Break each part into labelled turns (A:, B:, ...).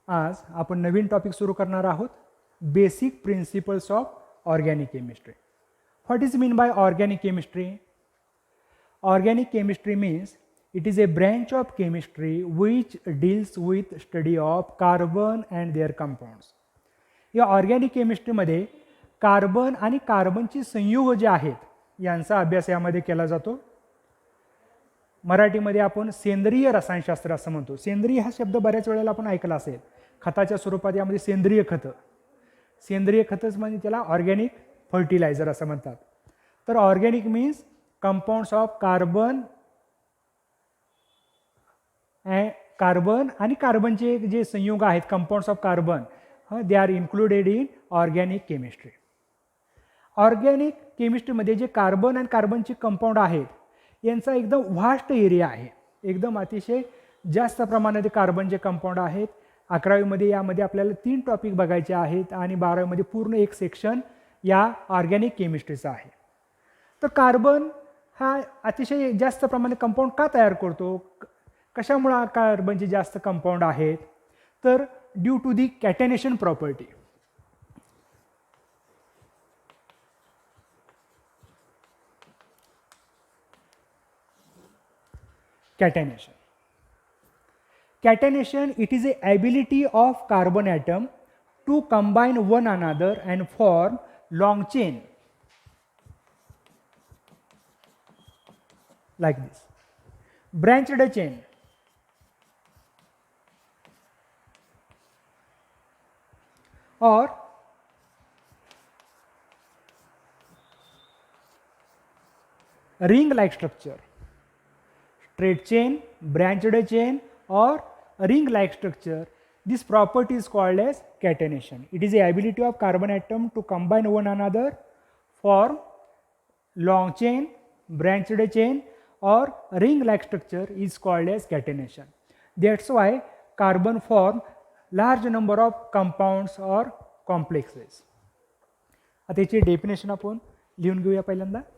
A: आज आपण नवीन टॉपिक सुरू करणार आहोत, basic principles of organic chemistry. What is mean by organic chemistry? Organic chemistry means it is a branch of chemistry which deals with study of carbon and their compounds. या organic केमिस्ट्रीमध्ये carbon आणि कार्बनची संयुग जे आहेत यांचा अभ्यास यामध्ये केला जातो. मराठीमध्ये आपण सेंद्रिय रसायनशास्त्र असं म्हणतो. सेंद्रिय हा शब्द बऱ्याच वेळेला आपण ऐकला असेल. खताच्या स्वरूपात यामध्ये सेंद्रिय खतं, सेंद्रिय खतच म्हणजे त्याला ऑर्गॅनिक फर्टिलायझर असं म्हणतात. तर organic means compounds of carbon आणि कार्बनचे जे संयुग आहेत, compounds of carbon, they are included in organic chemistry. Organic केमिस्ट्रीमध्ये जे कार्बन आणि कार्बनचे कंपाऊंड आहेत यांचा एकदम व्हास्ट एरिया आहे. एकदम अतिशय जास्त प्रमाणात कार्बनचे कंपाऊंड आहेत. 11वीमध्ये यामध्ये आपल्याला 3 टॉपिक बघायचे आहेत आणि 12वीमध्ये पूर्ण एक सेक्शन या ऑर्गॅनिक केमिस्ट्रीचा आहे. तर कार्बन हा अतिशय जास्त प्रमाणात कंपाऊंड का तयार करतो? कशामुळे कार्बनचे जास्त कंपाऊंड आहेत? तर due to the catenation property. Catenation. Catenation, it is a ability of carbon atom to combine one another and form long chain like this. Branched chain. Or ring like structure. Straight chain, branched chain, or ring like structure. This property is called as catenation. It is the ability of carbon atom to combine one another, form long chain, branched chain, or ring like structure is called as catenation. That's why carbon form large number of compounds or complexes. आता याची definition आपण लिहून घेऊया पहिल्यांदा.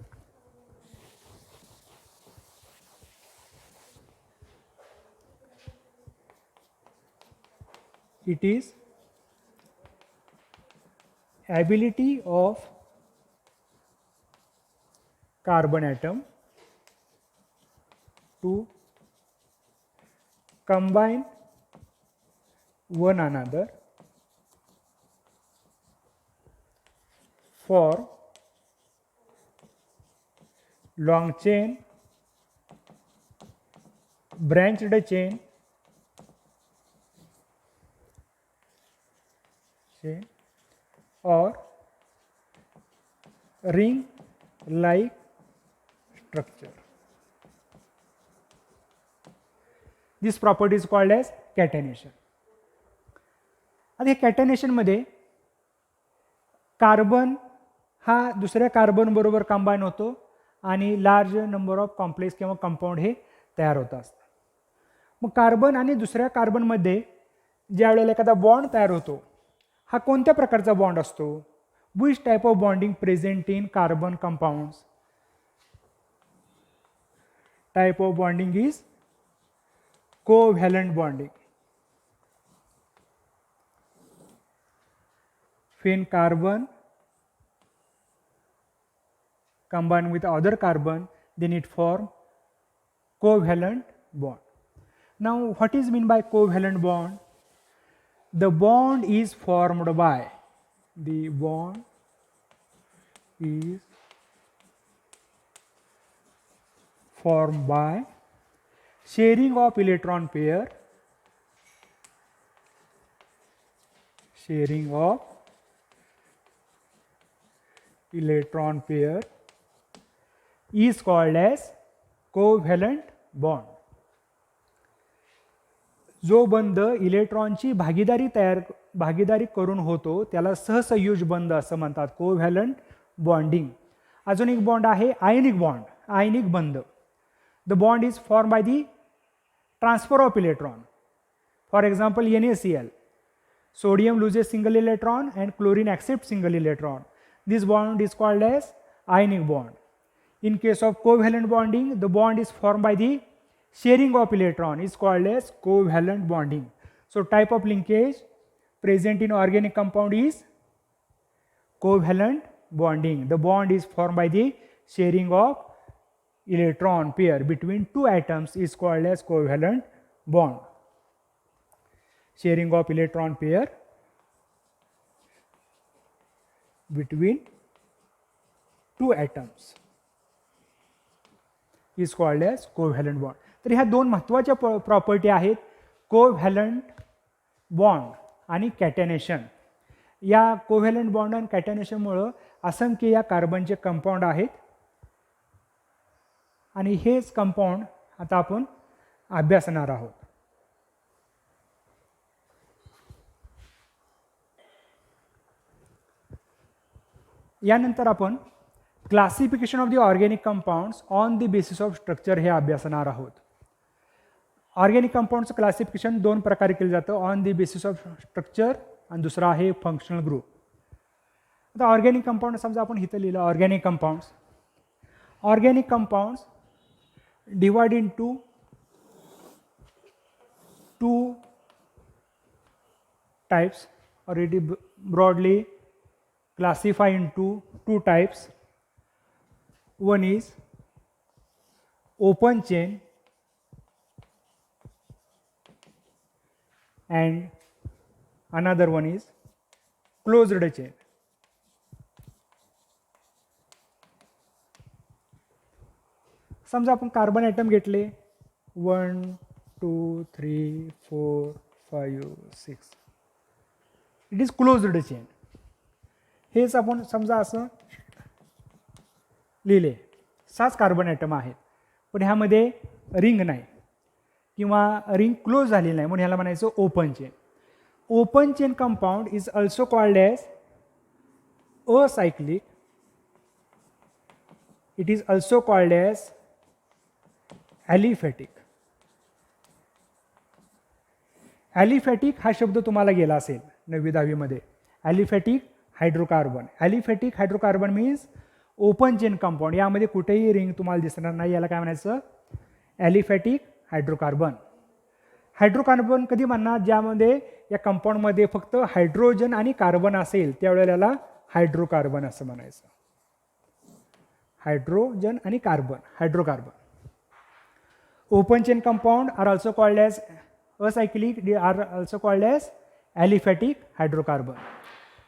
A: It is ability of carbon atom to combine one another for long chain, branched chain, or ring like structure. This property is called as catenation. आता हे कॅटेनेशन मध्ये carbon हा दुसऱ्या कार्बन बरोबर कंबाईन होतो आणि लार्ज नंबर ऑफ कॉम्प्लेक्स किंवा compound हे तयार होत असतात. मग कार्बन आणि दुसऱ्या कार्बन मध्ये ज्या वेळेला एखादा बॉन्ड तयार होतो, हा कोणत्या प्रकारचा बॉन्ड असतो? Which type of bonding present in carbon compounds? Type of bonding is covalent bonding. When carbon combine with other carbon, then it form covalent bond. Now, what is mean by covalent bond? The bond is formed by sharing of electron pair, is called as covalent bond. जो बंध इलेक्ट्रॉनची भागीदारी करून होतो त्याला सहसंयोज बंध असं म्हणतात, कोव्हॅलंट बॉन्डिंग. अजून एक बॉन्ड आहे आयनिक बॉन्ड, आयनिक बंध. The bond is form by the transfer of electron. For example NaCl, sodium loses single electron and chlorine accepts single electron. This bond is called as ionic bond. In case of covalent bonding, the bond is formed by the sharing of electron is called as covalent bonding. So type of linkage present in organic compound is covalent bonding. The bond is formed by the sharing of electron pair between two atoms is called as covalent bond. Sharing of electron pair between two atoms is called as covalent bond. तर ह्या दोन महत्त्वाच्या property आहेत, covalent bond आणि कॅटेनेशन. या covalent bond आणि कॅटेनेशनमुळं असंख्य या कार्बनचे कंपाऊंड आहेत आणि हेच कंपाऊंड आता आपण अभ्यासणार आहोत. यानंतर आपण classification of the organic compounds on the basis of structure हे अभ्यासणार आहोत. ऑर्गॅनिक कंपाऊंडचं क्लासिफिकेशन दोन प्रकारे केलं जातं, on the basis of structure आणि दुसरा आहे फंक्शनल ग्रुप. आता ऑर्गॅनिक कंपाऊंड समजा आपण इथं लिहिलं organic compounds. Organic compounds divide into two types or it is broadly classified into two types. One is open chain and another one is closed chain. समजा आपण कार्बन ॲटम घेतले 1 2 3 4 5 6, it is closed chain. हेच आपण समजा असं लिहिले 6 carbon item आहेत, पण ह्यामध्ये रिंग नाही किंवा रिंग क्लोज झालेली नाही, म्हणून ह्याला म्हणायचं open chain. Open chain compound is also called as acyclic. It is also called as aliphatic. Aliphatic हा शब्द तुम्हाला गेला असेल 9वी 10वी मध्ये. Aliphatic hydrocarbon. Aliphatic hydrocarbon means open chain compound. यामध्ये कुठेही रिंग तुम्हाला दिसणार नाही, याला काय म्हणायचं ॲलिफॅटिक हायड्रोकार्बन. हायड्रोकार्बन कधी म्हणणार, ज्यामध्ये या कंपाऊंडमध्ये फक्त हायड्रोजन आणि कार्बन असेल त्यावेळेला याला हायड्रोकार्बन असं म्हणायचं. हायड्रोजन आणि carbon, hydrocarbon. Open chain compound are also called as acyclic, are also called as aliphatic hydrocarbon.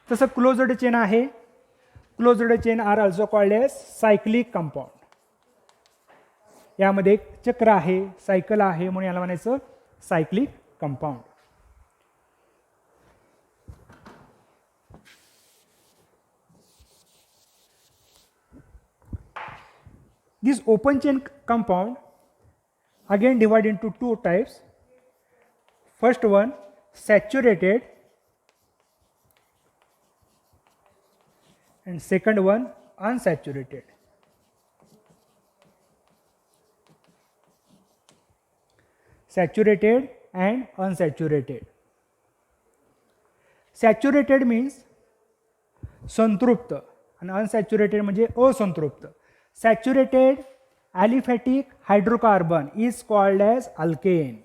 A: तसं क्लोज्ड चेन आहे. Closed chain are also called as cyclic compound. यामध्ये एक चक्र आहे, सायकल आहे, म्हणून याला म्हणायचं cyclic compound. This open chain compound again divided into two types. First one saturated and second one unsaturated. Saturated and unsaturated. Saturated means संतृप्त आणि unsaturated म्हणजे असंतृप्त. Saturated aliphatic hydrocarbon is called as alkane.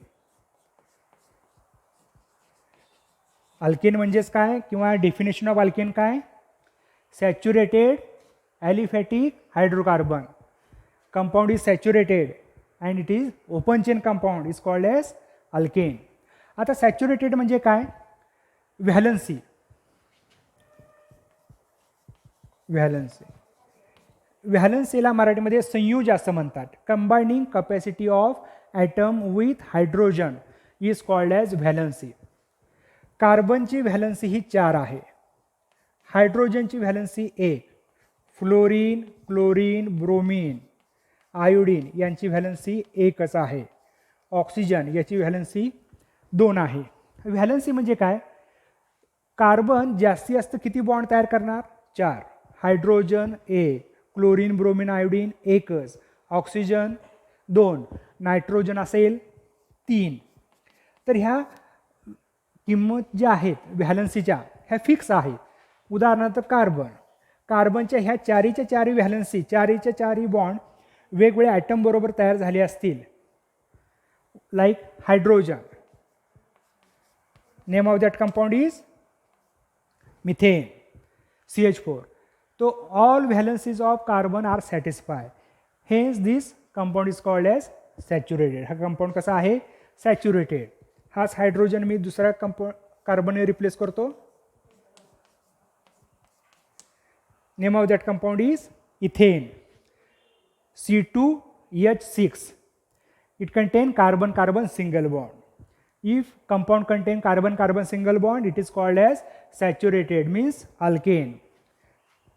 A: Alkane म्हणजेच काय किंवा definition of alkane काय? Saturated aliphatic hydrocarbon. Compound is saturated and it is open chain compound is called as alkane. आता saturated म्हणजे काय? व्हॅलन्सी. व्हॅलन्सी, व्हॅलन्सीला मराठीमध्ये संयुज असं म्हणतात. Combining capacity of atom with hydrogen is called as valency. कार्बनची व्हॅलन्सी ही 4 आहे, हायड्रोजनची valency 1, fluorine, chlorine, bromine, iodine यांची व्हॅलन्सी 1च आहे. ऑक्सिजन याची व्हॅलन्सी 2 आहे. व्हॅलन्सी म्हणजे काय? कार्बन जास्तीत जास्त किती बॉन्ड तयार करणार? 4. हायड्रोजन 1, क्लोरीन, ब्रोमीन, आयोडीन 1च, ऑक्सिजन 2, नायट्रोजन असेल 3. तर ह्या किंमत ज्या आहेत व्हॅलन्सीच्या ह्या फिक्स आहेत. उदाहरणार्थ कार्बन, कार्बनच्या ह्या 4च्या 4 व्हॅलन्सी, 4च्या 4 बॉन्ड वेगवेगळ्या ॲटम बरोबर तयार झाले असतील. Like hydrogen, Name of that compound is methane, CH4. So all valencies of carbon are satisfied. Hence this compound is called as saturated. हा compound कसा आहे? Saturated. हाच हायड्रोजन मी दुसरा कार्बन ने रिप्लेस करतो. Name of that compound is ethane, C2H6. It contains carbon-carbon single bond. If compound contain carbon-carbon single bond, it is called as saturated, means alkane.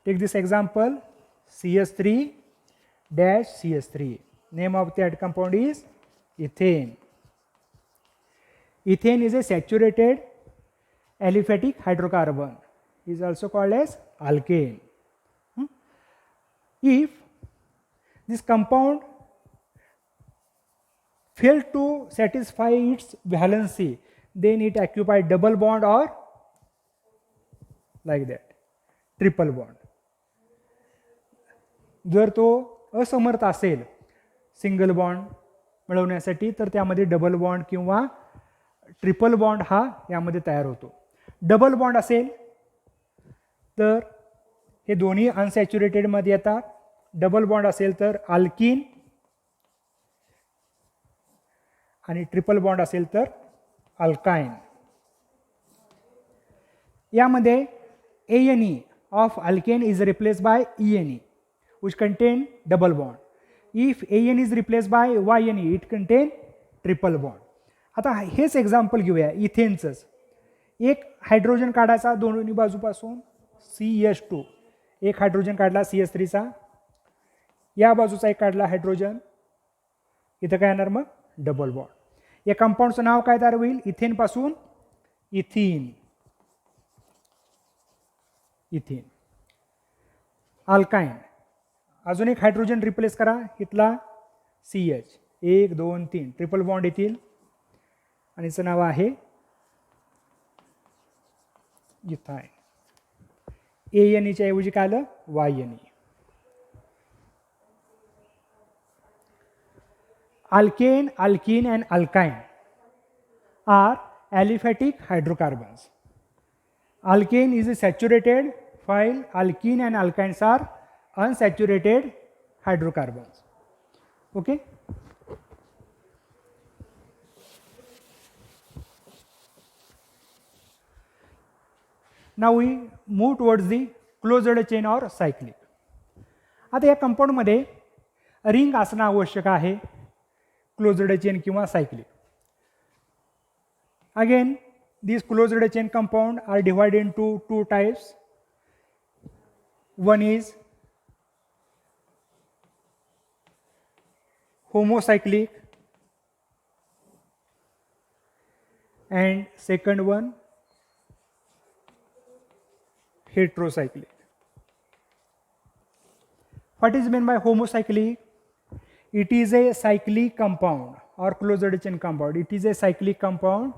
A: Take this example, CH3-CH3. Name of that compound is ethane. Ethane is a saturated aliphatic hydrocarbon. It is also called as alkane. If this compound failed to satisfy its valency, then it occupies double bond or like that, triple bond. जर तो असमर्थ असेल single bond मिळवण्यासाठी तर त्यामध्ये double bond किंवा triple bond हा यामध्ये तयार होतो. डबल बॉन्ड असेल तर हे दोन्ही अनसॅच्युरेटेड मध्ये येतात. डबल बॉन्ड असेल तर अल्कीन आणि ट्रिपल बॉन्ड असेल तर अल्काइन. यामध्ये ANE of alkane is replaced by ENE which contain double bond. If AN is replaced by YNE, it contain triple bond. आता हेच एक्झाम्पल घेऊया इथेनचंच. एक हायड्रोजन काढायचा दोन्ही बाजूपासून CH2, एक हायड्रोजन काढला CH3चा, या बाजूचा एक काढला हायड्रोजन, इथं काय येणार मग डबल बॉन्ड. या कंपाऊंडचं नाव काय तयार होईल? इथेन पासून इथीन. इथेन. अल्काइन. अजून एक हायड्रोजन रिप्लेस करा, इथला CH, 1 2 3 ट्रिपल बॉन्ड येतील आणि याचं नाव आहे इथाइन. ANEच्या ऐवजी काय आलं? YNE. Alkane, alkene and alkyne are aliphatic hydrocarbons. Alkane is saturated while alkene and alkynes are unsaturated hydrocarbons. Okay? Now we move towards the closed chain or cyclic. आता या कंपाऊंडमध्ये रिंग असणं आवश्यक आहे, क्लोज्ड चेन किंवा cyclic. Again, these closed chain compound are divided into two types. One is homocyclic and second one heterocyclic. What is meant by homocyclic? It is a cyclic compound or closed chain compound. It is a cyclic compound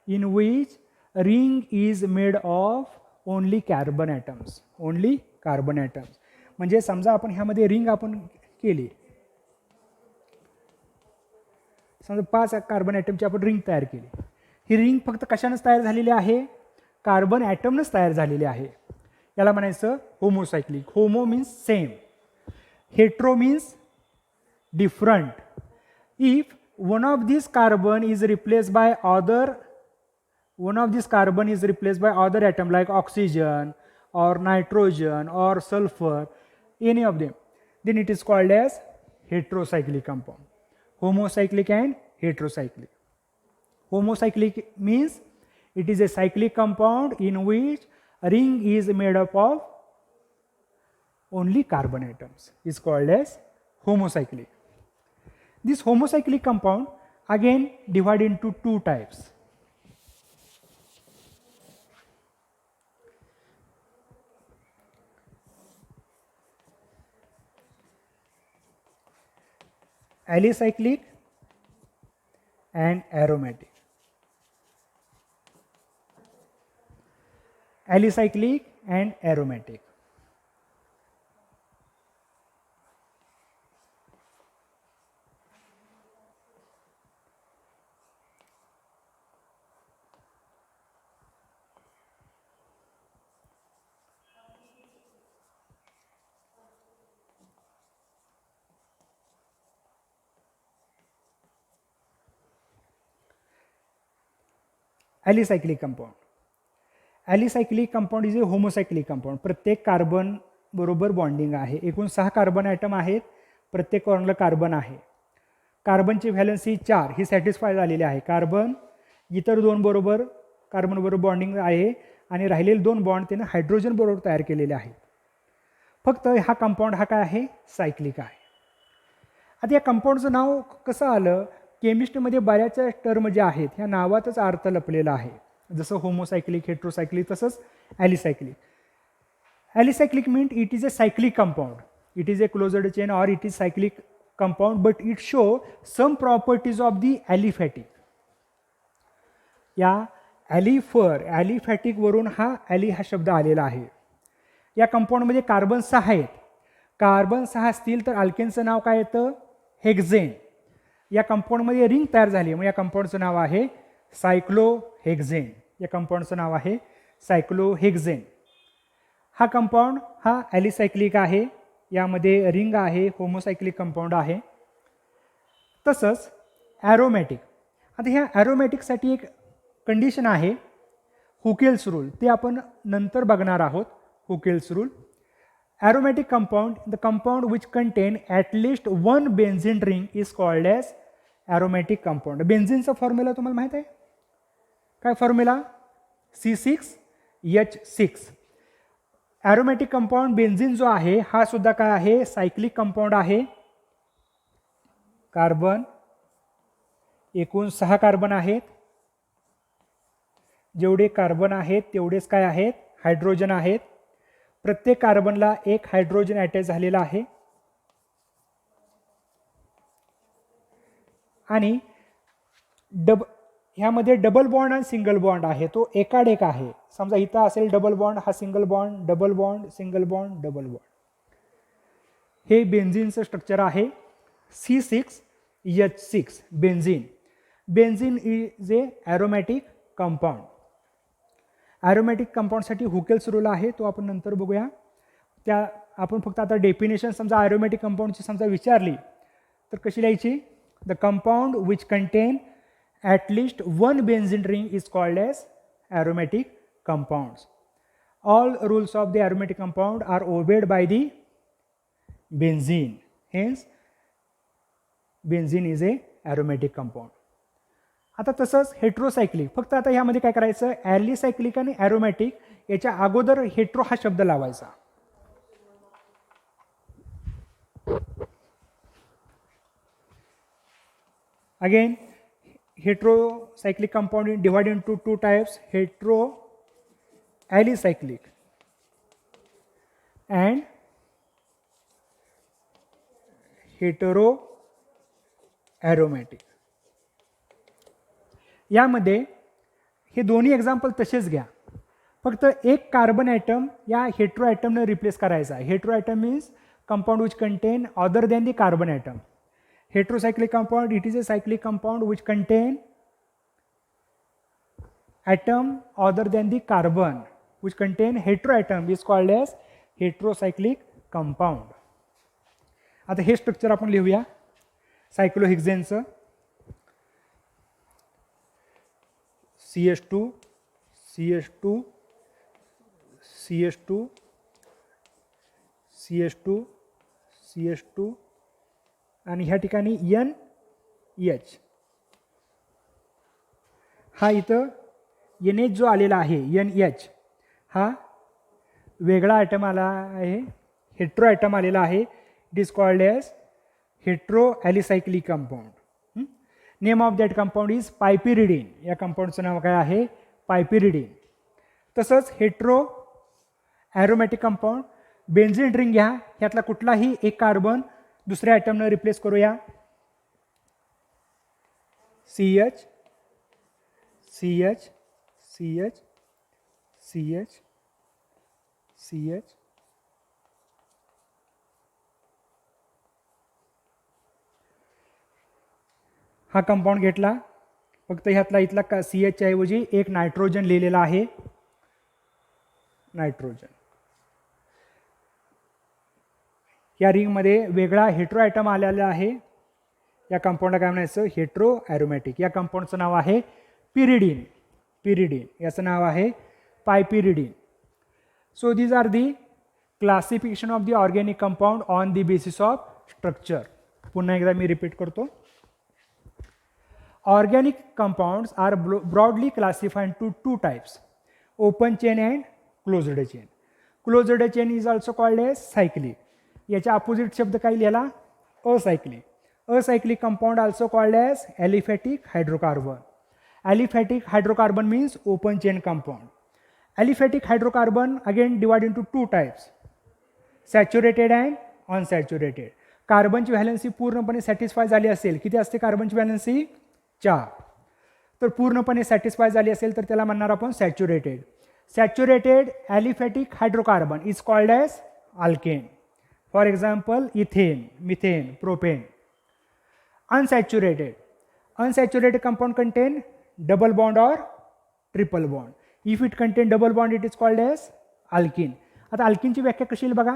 A: in which ring is made of only carbon atoms. Only carbon atoms. म्हणजे समजा आपण ह्यामध्ये ring आपण केली, समजा 5 carbon ॲटमची आपण ring तयार केली. ही रिंग फक्त कशानेच तयार झालेली आहे? कार्बन ॲटमनेच तयार झालेली आहे. याला म्हणायचं homocyclic. Homo means same, hetero means different. If one of these carbon is replaced by other atom like oxygen or nitrogen or sulfur, any of them, then it is called as heterocyclic compound. Homocyclic and heterocyclic. Homocyclic means it is a cyclic compound in which a ring is made up of only carbon atoms. Is called as homocyclic. This homocyclic compound again divided into two types. Alicyclic and aromatic. Alicyclic and aromatic. Alicyclic compound. Alicyclic compound is a homocyclic compound. प्रत्येक carbon बरोबर bonding आहे. एकूण 6 carbon item आहेत, प्रत्येक कॉर्नरला carbon आहे. कार्बनची valency 4 ही satisfy झालेली आहे. Carbon इतर 2 बरोबर कार्बन बरोबर बॉन्डिंग आहे आणि राहिलेले 2 बॉन्ड त्याने हायड्रोजन बरोबर तयार केलेले आहेत. फक्त हा कंपाऊंड हा काय आहे, सायक्लिक आहे. आता या कंपाऊंडचं नाव कसं आलं, केमिस्ट्रीमध्ये बऱ्याच टर्म ज्या आहेत ह्या नावातच अर्थ लपलेला आहे. जसं होमोसायक्लिक, हेट्रोसायक्लिक, तसंच alicyclic. Alicyclic mean it is a cyclic compound. It is a closed chain और it is cyclic compound but it show some properties of the aliphatic. या ॲलिफॅटिक वरून हा ॲली हा शब्द आलेला आहे. या कंपाऊंडमध्ये कार्बन 6 आहेत. कार्बन 6 असतील तर अल्केनचं नाव काय येतं, हेक्झेन. या कंपाऊंडमध्ये रिंग तयार झाली, मग या कंपाऊंडचं नाव आहे सायक्लोहेक्झेन. या कंपाऊंडचं नाव आहे सायक्लोहेक्झेन. हा कंपाऊंड हा ॲलिसायक्लिक आहे. यामध्ये रिंग आहे, होमोसायक्लिक कंपाऊंड आहे. तसंच ॲरोमॅटिक. आता ह्या ॲरोमॅटिकसाठी एक कंडिशन आहे, हुकेल्स रूल. ते आपण नंतर बघणार आहोत. हुकेल्स rule. Aromatic compound, the compound which contain at least one benzene ring is called as aromatic compound. बेन्झीनचा फॉर्म्युला तुम्हाला माहित आहे काय, formula C6H6. Aromatic compound benzene जो आहे हा सुद्धा काय आहे, सायक्लिक कंपाऊंड आहे. कार्बन एकूण 6 कार्बन आहेत. जेवढे कार्बन आहेत तेवढेच काय आहेत, हायड्रोजन आहेत. प्रत्येक कार्बनला एक हायड्रोजन अटॅच झालेला आहे आणि ह्यामध्ये डबल बॉन्ड आणि सिंगल बॉन्ड आहे, तो एकाड एक आहे. समजा इथं असेल डबल बॉन्ड, हा single bond, double bond, single bond, double bond. हे बेन्झीनचं स्ट्रक्चर आहे. C6H6 benzene. Benzene is a aromatic compound. Aromatic कंपाऊंडसाठी हुकेल्स रूल आहे, तो आपण नंतर बघूया. त्या आपण फक्त आता डेफिनेशन समजा ॲरोमॅटिक कंपाऊंडची समजा विचारली तर कशी लिहायची, the compound which contain at least one benzene ring is called as aromatic compounds. All rules of the aromatic compound are obeyed by the benzene. Hence benzene is a aromatic compound. आता तसंच heterocyclic. फक्त आता ह्यामध्ये काय करायचं, ॲलिसायक्लिक आणि aromatic याच्या अगोदर हेट्रो हा शब्द लावायचा. Again heterocyclic compound divide into 2 types, hetero alicyclic and hetero aromatic. यामध्ये हे दोन्ही एक्झाम्पल तसेच घ्या, फक्त एक कार्बन ॲटम या हेट्रो ॲटमने रिप्लेस करायचा. Hetero atom means compound which contain other than the carbon atom. Heterocyclic compound it is a cyclic compound which contain atom other than the carbon which contain hetero atom is called as heterocyclic compound. आता हे structure आपण लिहूया सायक्लोहेक्झेनचं. CH2 CH2 CH2 CH2 CH2 आणि ह्या ठिकाणी NH. हा इथं NH जो आलेला आहे NH हा वेगळा ॲटम आला आहे, हेट्रो ॲटम आलेला आहे. It is called as hetero alicyclic compound. Name of that compound is piperidine. या कंपाऊंडचं नाव काय आहे, पायपिरिडीन. तसंच hetero aromatic compound, benzene ring घ्या, ह्यातला कुठलाही एक कार्बन दुसऱ्या ॲटमनं रिप्लेस करूया. CH CH CH CH CH हा कंपाऊंड घेतला, फक्त ह्यातला इथला CH ऐवजी एक नायट्रोजन लिहिलेला आहे, नायट्रोजन. या रिंगमध्ये वेगळा हेट्रो ॲटम आलेला आहे. या कंपाऊंडला काय म्हणायचं, हेट्रो ॲरोमॅटिक. या कंपाऊंडचं नाव आहे पिरिडीन. पिरिडीन, याचं नाव आहे piperidine. So these are the classification of the organic compound on the basis of structure. पुन्हा एकदा मी रिपीट करतो. Organic compounds are broadly classified into two types, open chain and closed chain. Closed chain is also called as cyclic. याच्या opposite शब्द काय लिहिला? असायक्लिक. Acyclic compound also called as aliphatic hydrocarbon. Aliphatic hydrocarbon means open chain compound. Aliphatic hydrocarbon again divided into two types, saturated and unsaturated. कार्बनची valency पूर्णपणे satisfy झाली असेल, किती असते कार्बनची व्हॅलन्सी? 4. तर पूर्णपणे सॅटिस्फाय झाली असेल तर त्याला म्हणणार आपण saturated. Saturated aliphatic hydrocarbon is called as alkane. For example ethane, methane, propane. Unsaturated compound contain double bond or triple bond. If it contain double bond, it is called as alkene. आता अल्किनची व्याख्या कशी येईल बघा.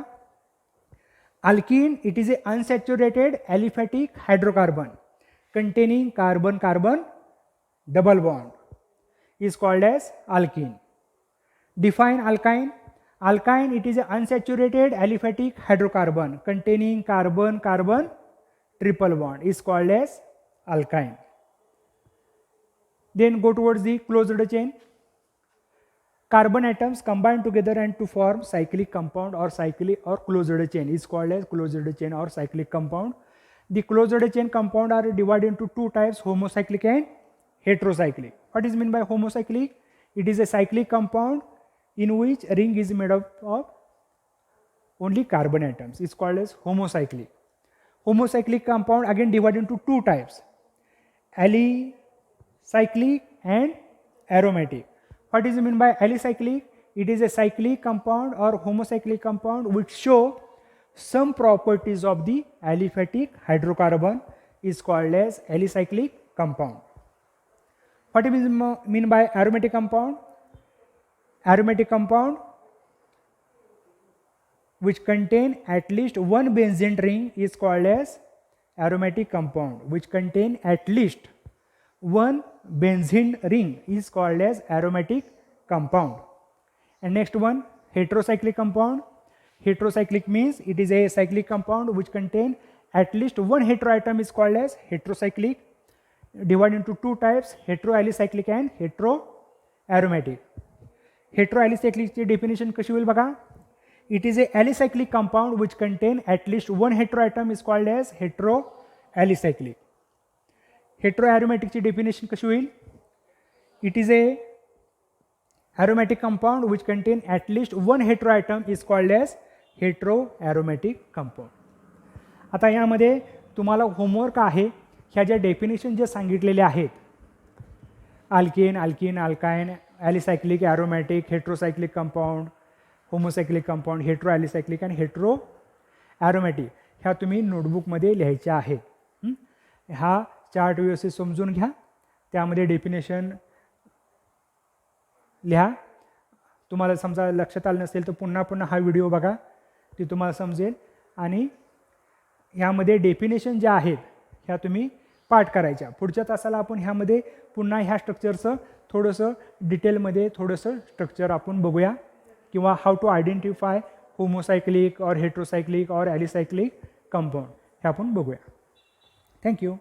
A: Alkene, it is a unsaturated aliphatic hydrocarbon containing carbon-carbon double bond is called as alkene. Define alkyne. Alkyne, it is a unsaturated aliphatic hydrocarbon containing carbon-carbon triple bond is called as alkyne. Then go towards the closed chain. Carbon atoms combine together and to form cyclic compound or cyclic or closed chain is called as closed chain or cyclic compound. The closed chain compound are divided into two types, homocyclic and heterocyclic. What is meant by homocyclic? It is a cyclic compound in which a ring is made up of only carbon atoms. It's called as homocyclic. Homocyclic compound again divided into two types, alicyclic and aromatic. What is meant by alicyclic? It is a cyclic compound or homocyclic compound which show some properties of the aliphatic hydrocarbon is called as alicyclic compound. What is mean by aromatic compound? Aromatic compound which contain at least one benzene ring is called as aromatic compound. Which contain at least one benzene ring is called as aromatic compound. And next one, heterocyclic compound. Heterocyclic means it is a cyclic compound which contain at least one heteroatom is called as heterocyclic, divided into two types, heteroalicyclic and heteroaromatic. Heteroalicyclic ची definition कशी होईल बघा. It is a alicyclic compound which contain at least one heteroatom is called as heteroalicyclic. Heteroaromatic ची definition कशी होईल. It is a aromatic compound which contain at least one heteroatom is called as heteroaromatic compound. आता यामध्ये तुम्हाला homework आहे, ह्या ज्या definition जे सांगितलेले आहेत, alkane, alkene, alkyne, alicyclic, aromatic, heterocyclic compound, homocyclic compound, heteroalicyclic आणि हेटेरोॲरोमॅटिक, ह्या तुम्ही नोटबुकमध्ये लिहायच्या आहेत. हा चार्ट व्यवस्थित समजून घ्या, त्यामध्ये डेफिनेशन लिहा. तुम्हाला समजा लक्षात आलं नसेल तर पुन्हा पुन्हा हा व्हिडिओ बघा, ती तुम्हाला समजेल. आणि ह्यामध्ये डेफिनेशन ज्या आहेत ह्या तुम्ही पाठ करायच्या. पुढच्या तासाला आपण ह्यामध्ये पुन्हा ह्या स्ट्रक्चरचं थोडंसं डिटेलमध्ये थोडंसं स्ट्रक्चर आपण बघूया, किंवा हाऊ टू आयडेंटिफाय होमोसायक्लिक और हेटेरोसायक्लिक और ॲलिसायक्लिक कंपाऊंड हे आपण बघूया. थँक्यू.